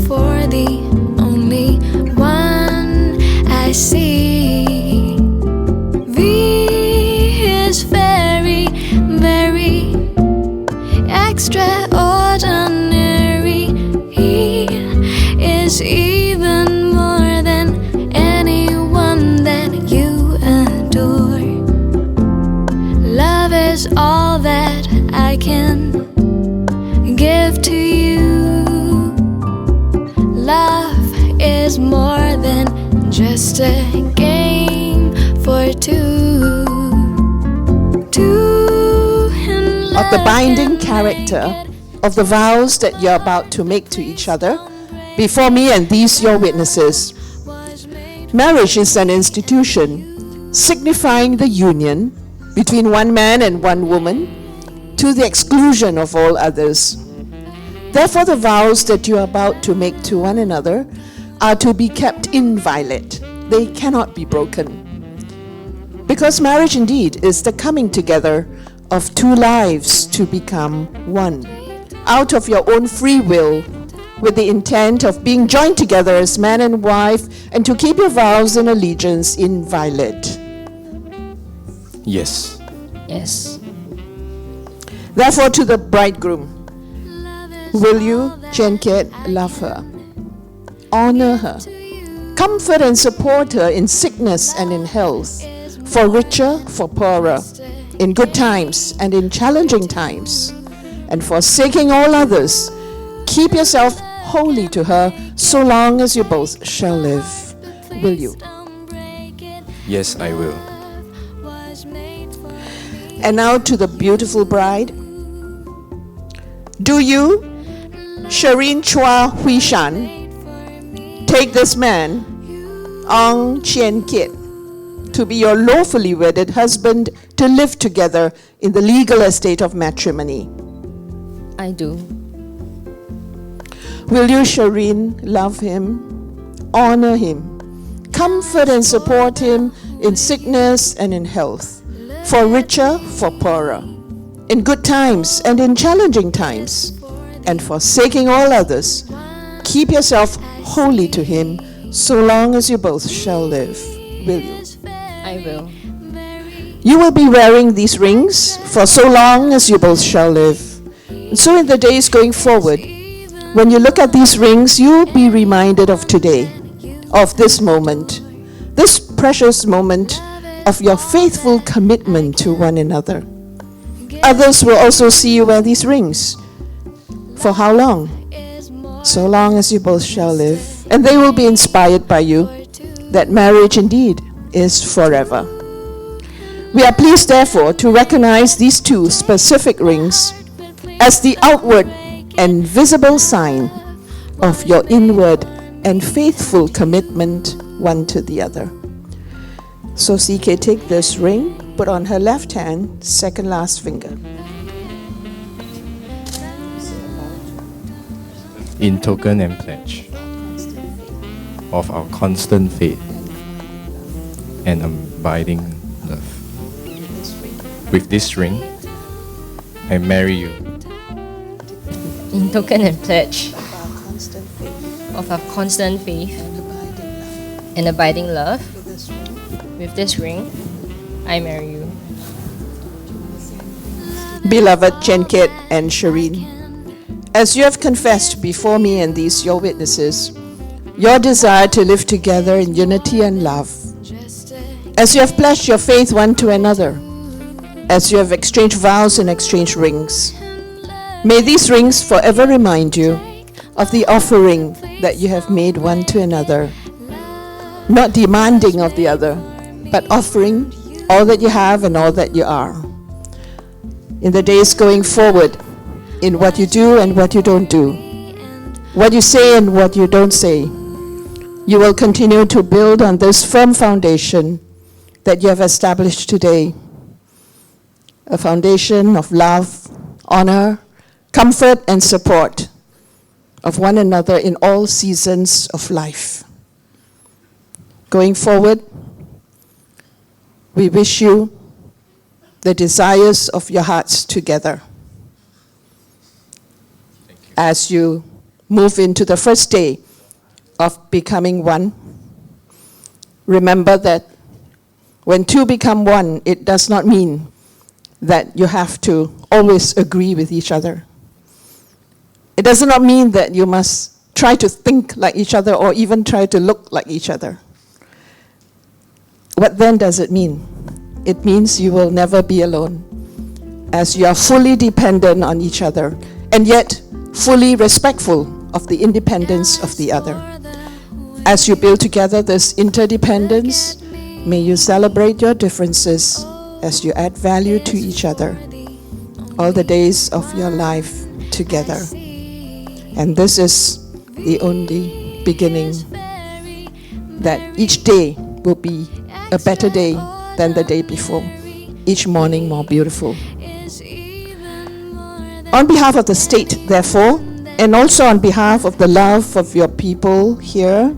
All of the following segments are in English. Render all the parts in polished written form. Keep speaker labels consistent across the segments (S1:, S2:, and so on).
S1: for the only one I see. V is very, very extraordinary. He is even more than anyone that you adore. Love is all that I can give to you. Love is more than just a game for two.
S2: Of the binding character of the vows that you're about to make to each other before me and these your witnesses. Marriage is an institution signifying the union between one man and one woman to the exclusion of all others. Therefore, the vows that you are about to make to one another are to be kept inviolate. They cannot be broken. Because marriage indeed is the coming together of two lives to become one, out of your own free will, with the intent of being joined together as man and wife, and to keep your vows and allegiance inviolate.
S3: Yes.
S4: Yes.
S2: Therefore, to the bridegroom, will you, Chenket, love her, honor her, comfort and support her in sickness and in health, for richer, for poorer, in good times and in challenging times, and forsaking all others, keep yourself holy to her so long as you both shall live. Will you?
S3: Yes, I will.
S2: And now to the beautiful bride. Do you, Sherine Chua Hui Shan, take this man, Ong Chien Kit, to be your lawfully wedded husband, to live together in the legal estate of matrimony?
S4: I do.
S2: Will you, Sherine, love him, honor him, comfort and support him in sickness and in health, for richer, for poorer, in good times and in challenging times, and forsaking all others, keep yourself holy to him so long as you both shall live? Will you?
S4: I will.
S2: You will be wearing these rings for so long as you both shall live. And so in the days going forward, when you look at these rings, you'll be reminded of today, of this moment, this precious moment of your faithful commitment to one another. Others will also see you wear these rings. For how long? So long as you both shall live. And they will be inspired by you that marriage indeed is forever. We are pleased, therefore, to recognize these two specific rings as the outward and visible sign of your inward and faithful commitment one to the other. So CK, take this ring, put on her left hand, second last finger.
S3: In token and pledge of our constant faith and abiding love. With this ring, I marry you.
S4: In token and pledge of our constant faith and abiding love. With this ring, I marry you.
S2: Beloved Chenket and Sherine, as you have confessed before me and these your witnesses, your desire to live together in unity and love, as you have pledged your faith one to another, as you have exchanged vows and exchanged rings, may these rings forever remind you of the offering that you have made one to another, not demanding of the other, but offering all that you have and all that you are. In the days going forward, in what you do and what you don't do, what you say and what you don't say, you will continue to build on this firm foundation that you have established today. A foundation of love, honor, comfort, and support of one another in all seasons of life. Going forward, we wish you the desires of your hearts together as you move into the first day of becoming one, remember that when two become one, it does not mean that you have to always agree with each other. It does not mean that you must try to think like each other or even try to look like each other. What then does it mean? It means you will never be alone, as you are fully dependent on each other and yet fully respectful of the independence of the other. As you build together this interdependence, may you celebrate your differences as you add value to each other all the days of your life together. And this is the only beginning, that each day will be a better day than the day before, each morning more beautiful. On behalf of the state, therefore, and also on behalf of the love of your people here,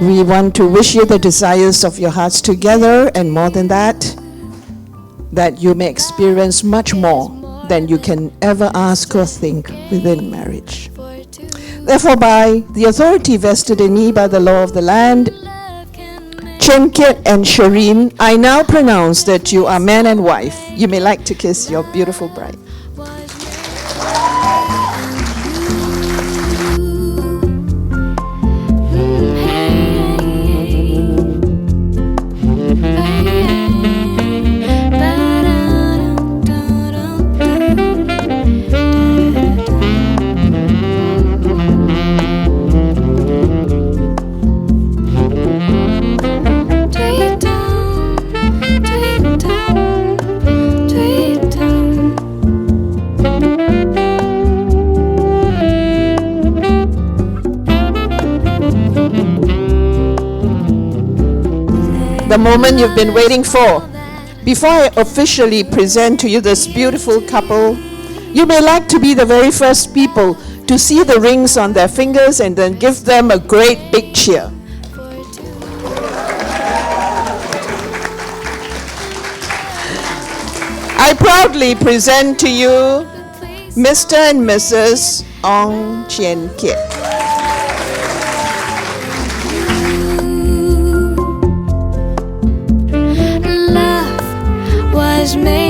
S2: we want to wish you the desires of your hearts together, and more than that you may experience much more than you can ever ask or think within marriage. Therefore, by the authority vested in me by the law of the land, Chenkit and Sherine, I now pronounce that you are man and wife. You may like to kiss your beautiful bride. The moment you've been waiting for. Before I officially present to you this beautiful couple, you may like to be the very first people to see the rings on their fingers and then give them a great big cheer. I proudly present to you Mr. and Mrs. Ong Chien Kit.
S1: Was made